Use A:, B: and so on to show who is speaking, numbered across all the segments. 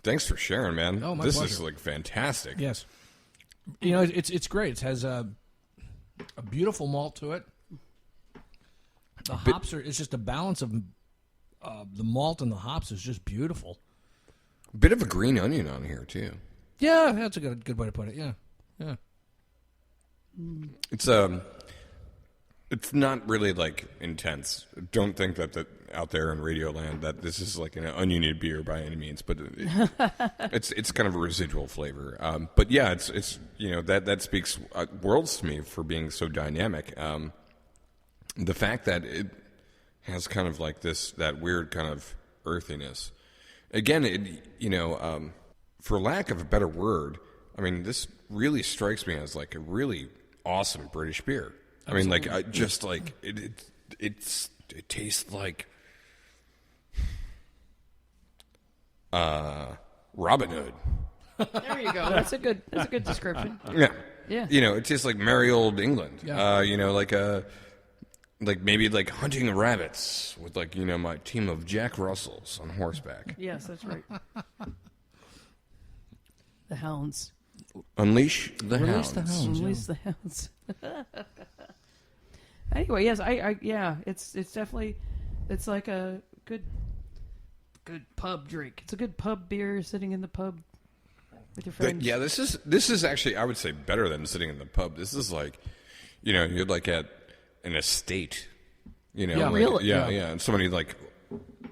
A: Thanks for sharing, man.
B: Oh, my
A: this
B: pleasure.
A: is like fantastic.
B: Yes. You know, it's great. It has a beautiful malt to it. The hops it's just a balance of the malt and the hops is just beautiful.
A: Bit of a green onion on here too.
B: Yeah, that's a good way to put it. Yeah.
A: It's not really like intense. Don't think that out there in Radio Land that this is like an onioned beer by any means, but it's kind of a residual flavor. But yeah, it's that speaks worlds to me for being so dynamic. The fact that it has kind of like that weird kind of earthiness. Again, for lack of a better word, I mean, this really strikes me as like a really awesome British beer. Absolutely. I mean, like, just like it tastes like Robin Hood.
C: There you go. That's a good description.
A: Yeah.
C: Yeah.
A: It tastes like merry old England.
B: Yeah.
A: Like maybe like hunting rabbits with like my team of Jack Russells on horseback.
C: Yes, that's right. The hounds.
A: Unleash the
B: Release
A: hounds.
B: the hounds.
C: Release the hounds. Anyway, yes, it's definitely, it's like a good pub drink. It's a good pub beer sitting in the pub with your friends.
A: Yeah, this is actually, I would say, better than sitting in the pub. This is like, you're like at an estate.
B: Yeah,
A: like,
C: really?
A: Yeah, and somebody like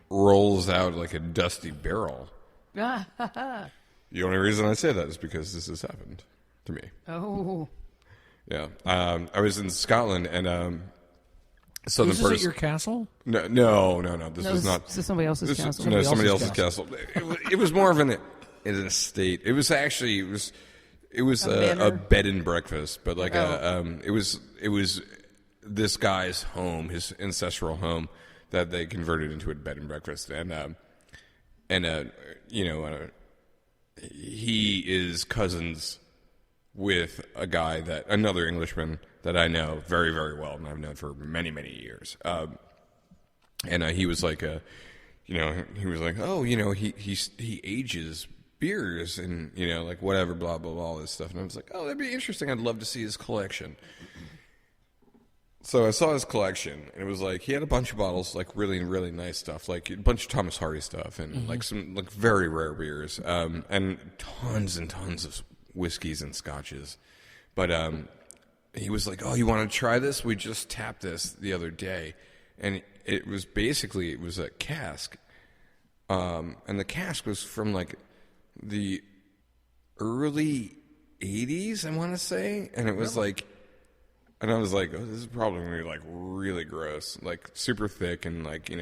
A: rolls out like a dusty barrel. The only reason I say that is because this has happened to me.
C: Oh.
A: Yeah, I was in Scotland and southern
B: Is this at your castle?
A: No. This is not.
C: This is somebody else's castle.
A: No, somebody else's castle. It was more of an estate. It was actually it was a bed and breakfast, but like it was this guy's home, his ancestral home, that they converted into a bed and breakfast, and he is cousins with another Englishman that I know very, very well, and I've known for many, many years. And he was like, he was like, oh, he ages beers and like whatever, blah blah blah, all this stuff. And I was like, oh, that'd be interesting. I'd love to see his collection. So I saw his collection, and it was like he had a bunch of bottles, like really, really nice stuff, like a bunch of Thomas Hardy stuff, and like some like very rare beers, and tons of whiskeys and scotches. But he was like, "Oh, you want to try this? We just tapped this the other day," and it was a cask, and the cask was from like the early '80s, I want to say, and it was like. And I was like, oh, this is probably going to be, like, really gross. Like, super thick and, like,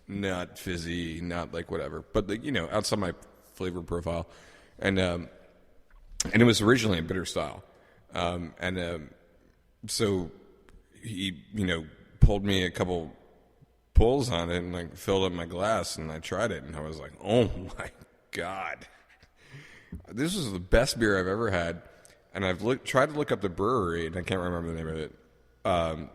A: not fizzy, not, like, whatever. But, like, outside my flavor profile. And it was originally a bitter style. So he, pulled me a couple pulls on it and, like, filled up my glass. And I tried it. And I was like, oh, my God. This was the best beer I've ever had. And I've tried to look up the brewery, and I can't remember the name of it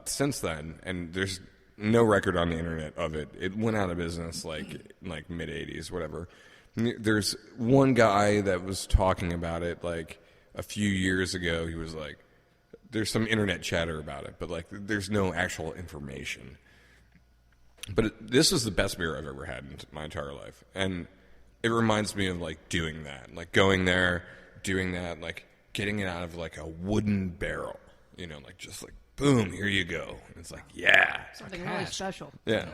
A: since then. And there's no record on the internet of it. It went out of business like mid '80s, whatever. There's one guy that was talking about it like a few years ago. He was like, "There's some internet chatter about it, but like there's no actual information." But this was the best beer I've ever had in my entire life, and it reminds me of like doing that, like going there, doing that, like. Getting it out of like a wooden barrel, like just like boom, here you go. And it's like, yeah,
C: Something really special.
A: yeah.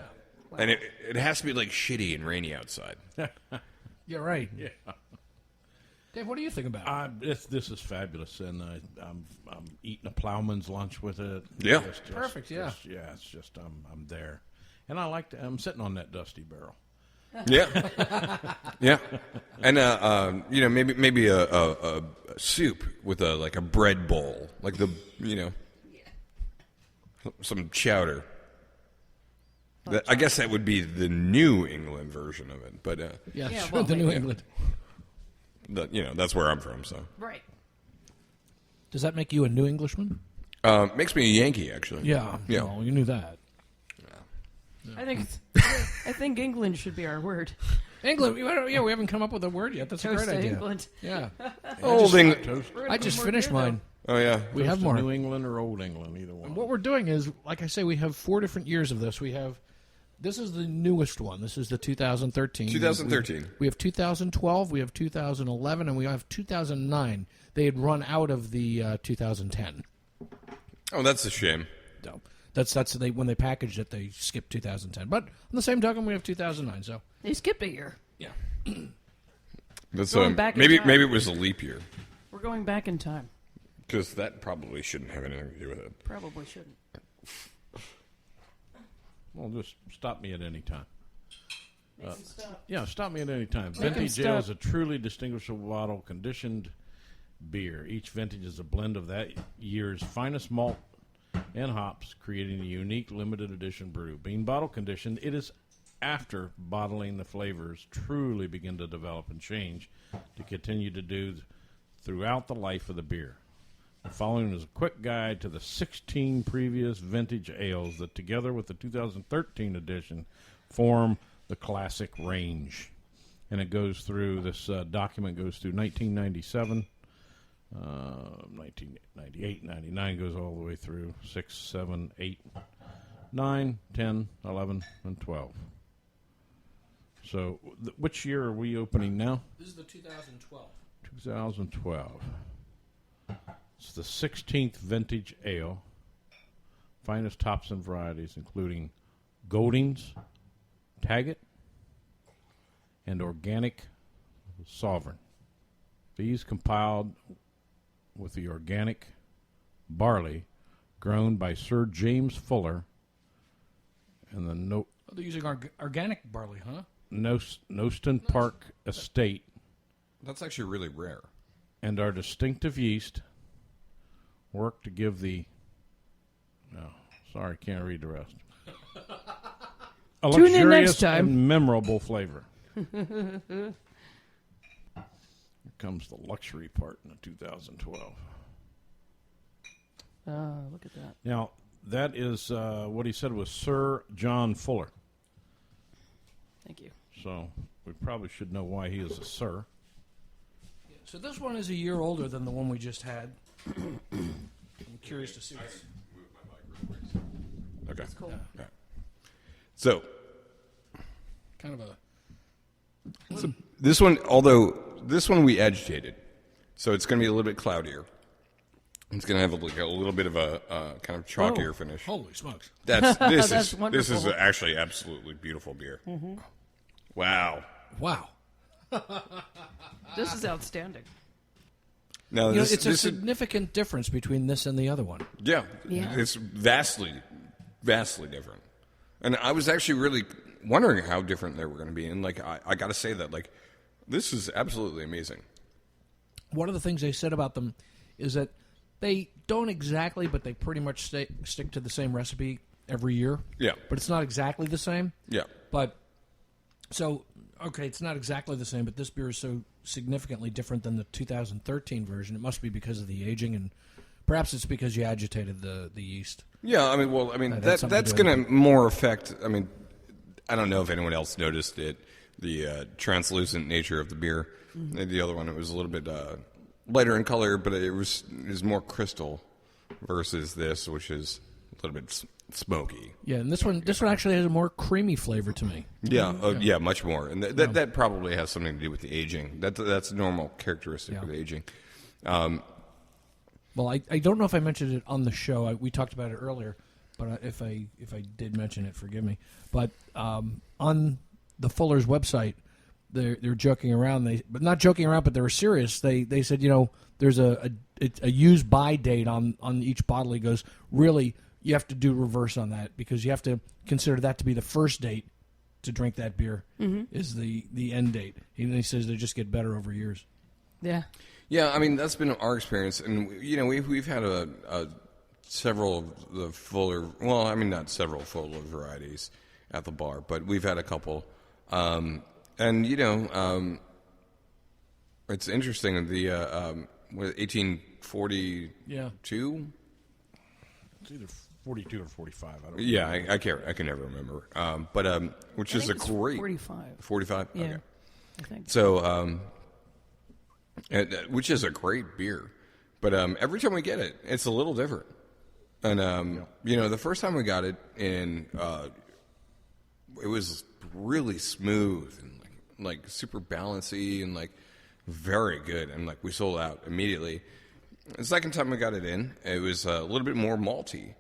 A: Wow. And it has to be like shitty and rainy outside.
B: Yeah, right.
D: Yeah.
B: Dave, what do you think about it?
D: This is fabulous, and I'm eating a plowman's lunch with it.
A: Yeah,
B: perfect. Yeah,
D: it's just I'm there, and I'm sitting on that dusty barrel.
A: Yeah, yeah, and maybe a soup with a bread bowl, like some chowder. I guess that would be the New England version of it, but
B: the New England.
A: That's where I'm from, so
C: Right.
B: Does that make you a New Englishman?
A: Makes me a Yankee, actually.
B: Yeah.
A: Yeah.
B: Well, you knew that.
C: I think England should be our word.
B: England. Yeah, we haven't come up with a word yet. That's a
C: Toast
B: great
C: to
B: idea.
C: England.
B: Yeah.
A: Old England.
D: Toast,
C: We're gonna
B: I
C: put
B: just
C: more
B: finished
C: beer, though.
B: mine.
A: Oh yeah.
B: We have
D: to
B: more.
D: New England or Old England, either one.
B: What we're doing is, like I say, we have 4 different years of this. This is the newest one. This is the 2013.
A: 2013.
B: We have 2012, we have 2011, and we have 2009. They had run out of the 2010.
A: Oh, that's a shame.
B: So that's when they packaged it, they skipped 2010. But on the same token, we have 2009. So
C: They skipped a year.
B: yeah,
A: That's
C: Going back in
A: maybe
C: time.
A: maybe it was a leap year
C: We're going back in time.
A: because that probably shouldn't have anything to do with it.
C: Probably shouldn't.
D: Well, just stop me at any time.
C: Make him stop.
D: Yeah, stop me at any time.
C: Make 'em
D: Vintage Ale is
C: stop.
D: a truly distinguishable bottle conditioned beer. Each vintage is a blend of that year's finest malt and hops, creating a unique limited edition brew. Being bottle conditioned, it is after bottling the flavors truly begin to develop and change to continue to do throughout the life of the beer. The following is a quick guide to the 16 previous vintage ales that, together with the 2013 edition, form the classic range. And it goes through, this document goes through 1997, 1998, 99, goes all the way through 6, 7, 8, 9, 10, 11, and 12. So, which year are we opening now?
B: this is the 2012.
D: 2012. It's the 16th vintage ale. Finest hops and varieties, including Goldings, Taggart, and Organic Sovereign. These compiled with the organic barley grown by Sir James Fuller and the
B: Oh, they're using organic barley, huh?
D: Noston Park Estate,
A: That's actually really rare.
D: and our distinctive yeast work to give the... No, sorry, can't read the rest. A
C: Tune in
D: luxurious
C: next time.
D: and memorable flavor. Here comes the luxury part in the 2012.
C: Look at that.
D: Now, that is what he said was Sir John Fuller.
C: Thank you.
D: So we probably should know why he is a sir.
B: So this one is a year older than the one we just had. I'm curious to see.
A: Okay.
C: That's cool.
A: Yeah. So
B: Kind of a
A: this one, although this one we agitated, so it's going to be a little bit cloudier. It's going to have a little bit of a kind of chalkier finish.
B: holy smokes.
A: This
C: That's
A: is
C: wonderful.
A: actually absolutely beautiful beer. Mm-hmm. Wow.
B: Wow.
C: This is outstanding.
A: Now
B: You know,
A: this,
B: it's a
A: this is,
B: significant difference between this and the other one.
A: yeah,
C: Yeah.
A: it's vastly different. And I was actually really wondering how different they were going to be. And like I got to say that like this is absolutely amazing.
B: One of the things they said about them is that they don't exactly, but they pretty much stick to the same recipe every year.
A: Yeah.
B: But it's not exactly the same.
A: Yeah.
B: But so, okay, it's not exactly the same, but this beer is so significantly different than the 2013 version. It must be because of the aging, and perhaps it's because you agitated the yeast.
A: Yeah, I mean,
B: that's something
A: that's
B: to do with
A: going to more affect. I mean, I don't know if anyone else noticed it. The translucent nature of the beer.
C: Mm-hmm.
A: The other one, it was a little bit lighter in color, but it was more crystal versus this, which is a little bit smoky.
B: Yeah, and this one actually has a more creamy flavor to me.
A: Yeah, yeah, much more, and that probably has something to do with the aging. That's a normal characteristic
B: Yeah.
A: of aging.
B: Well, I don't know if I mentioned it on the show. We talked about it earlier, but if I did mention it, forgive me. But on the Fuller's website, they're joking around. But not joking around, but they were serious. They said, there's a use by date on each bottle. He goes, really, you have to do reverse on that because you have to consider that to be the first date to drink that beer is the end date. And he says they just get better over years.
C: Yeah.
A: Yeah, I mean that's been our experience, and we've had several of the Fuller. Well, I mean not several Fuller varieties at the bar, but we've had a couple, and it's interesting. The 1842.
B: Yeah.
D: It's either 42 or 45. I don't know.
A: Yeah, I can never remember. But which
C: I
A: is
C: think
A: a
C: it's
A: great
C: 45.
A: 45.
C: Yeah.
A: Okay.
C: I think.
A: So, which is a great beer. But every time we get it, it's a little different. And, the first time we got it, it was really smooth and like super balancy and like very good. And like we sold out immediately. The second time we got it in, it was a little bit more malty.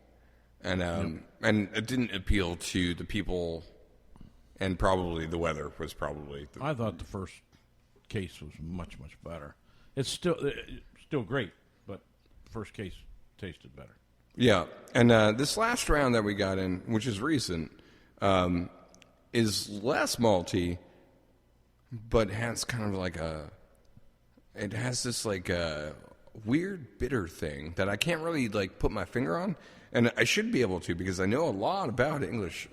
A: And it didn't appeal to the people, and probably the weather was probably...
D: I thought the first case was much, much better. It's still great, but first case tasted better.
A: Yeah, and this last round that we got in, which is recent, is less malty, but has kind of like it has this like weird bitter thing that I can't really like put my finger on, and I should be able to because I know a lot about English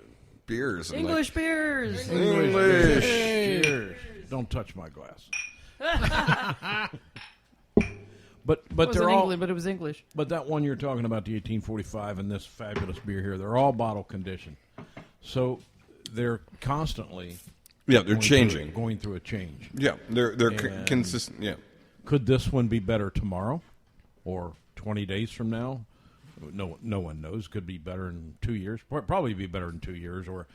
A: beers. And
C: English beers.
A: English.
D: Cheers. Don't touch my glass. But
C: It wasn't
D: they're all.
C: England, but it was English.
D: But that one you're talking about, the 1845, and this fabulous beer here, they're all bottle conditioned. So they're constantly
A: Yeah, they're changing.
D: going through a change.
A: Yeah, they're
D: And-
A: consistent. Yeah.
D: Could this one be better tomorrow or 20 days from now? No one knows. Could be better in 2 years. Probably be better in 2 years, or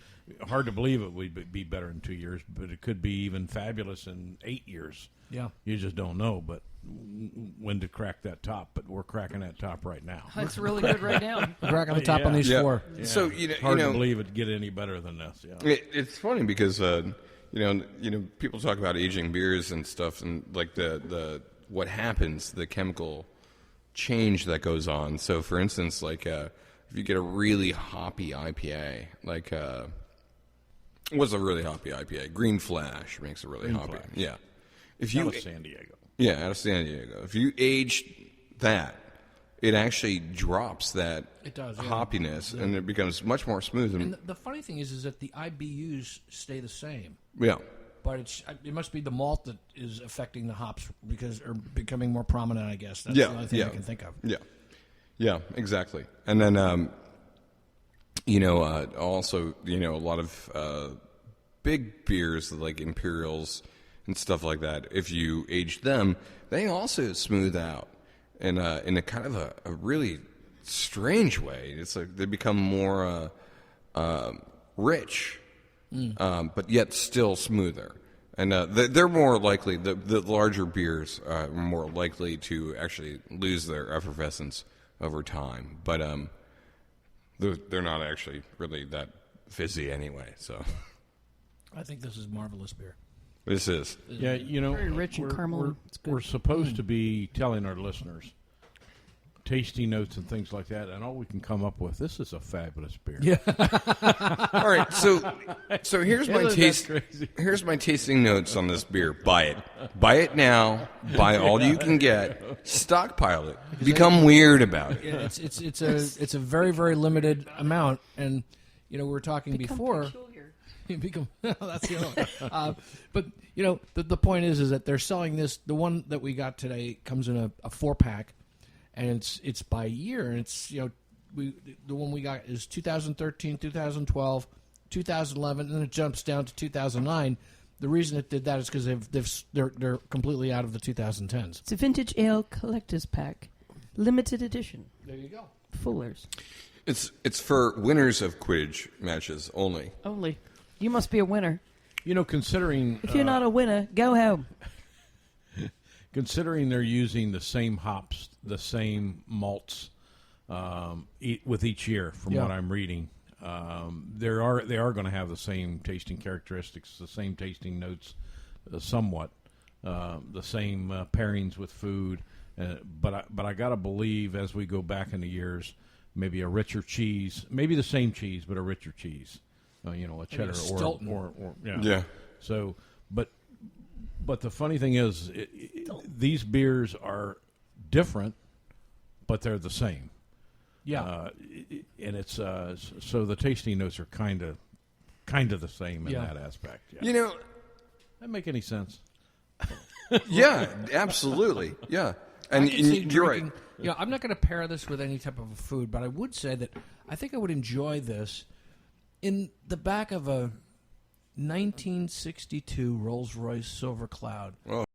D: hard to believe it would be better in 2 years, but it could be even fabulous in 8 years.
B: Yeah.
D: You just don't know, but when to crack that top. But we're cracking that top right now.
C: It's really good right now.
B: Crack on the top on
D: Yeah.
B: these
A: Yeah.
B: four.
A: So
D: It's hard to believe it'd get any better than this. Yeah.
A: It's funny because people talk about aging beers and stuff, and like the what happens, the chemical change that goes on. So, for instance, like if you get a really hoppy IPA, like what's a really hoppy IPA? Green Flash makes a really
D: Green
A: hoppy.
D: Flash.
A: Yeah, if
D: Out
A: you
D: of San Diego.
A: out of San Diego, if you age that, it actually drops that
B: It does, yeah.
A: hoppiness, and it becomes much more smooth.
B: And the funny thing is that the IBUs stay the same,
A: Yeah.
B: but it must be the malt that is affecting the hops or becoming more prominent. I guess that's
A: Yeah,
B: the only thing
A: yeah.
B: I can think of.
A: Yeah, exactly. And then, also, a lot of big beers like Imperials and stuff like that, if you age them, they also smooth out in a kind of a really strange way. It's like they become more rich, but yet still smoother. And they're more likely, the larger beers are more likely to actually lose their effervescence over time. But they're not actually really that fizzy anyway. So
B: I think this is marvelous beer.
A: this is.
D: Yeah,
C: Very rich and caramel. It's good.
D: We're supposed to be telling our listeners tasty notes and things like that, and all we can come up with, this is a fabulous beer.
B: Yeah.
A: All right, so here's my
D: Isn't that
A: taste.
D: crazy?
A: Here's my tasting notes on this beer. Buy it now. Buy all you can get. Stockpile it. Become weird about it.
B: Yeah, it's a very, very limited amount, and we were talking before. You become that's the other one. But the point is that they're selling this. The one that we got today comes in a 4-pack, and it's by year, and it's the one we got is 2013, 2012, 2011, and then it jumps down to 2009. The reason it did that is because they're completely out of the 2010s.
C: It's a vintage ale collector's pack, limited edition.
B: There you go.
C: Fullers
A: It's for winners of Quidditch matches only.
C: only. You must be a winner.
D: Considering
C: If you're not a winner, go home.
D: considering they're using the same hops, the same malts with each year, from what I'm reading, they are going to have the same tasting characteristics, the same tasting notes, somewhat, the same pairings with food. But I got to believe, as we go back in the years, maybe a richer cheese, maybe the same cheese, but a richer cheese. A cheddar
B: Stilton.
D: or
A: Yeah.
D: So, but the funny thing is, these beers are different, but they're the same.
B: Yeah.
D: And it's so the tasting notes are kind of the same in that aspect. Yeah. That make any sense?
A: Yeah, absolutely. Yeah, and
B: I can see
A: you're
B: drinking,
A: right.
B: I'm not going to pair this with any type of a food, but I would say that I think I would enjoy this in the back of a 1962 Rolls-Royce Silver Cloud.
A: Oh,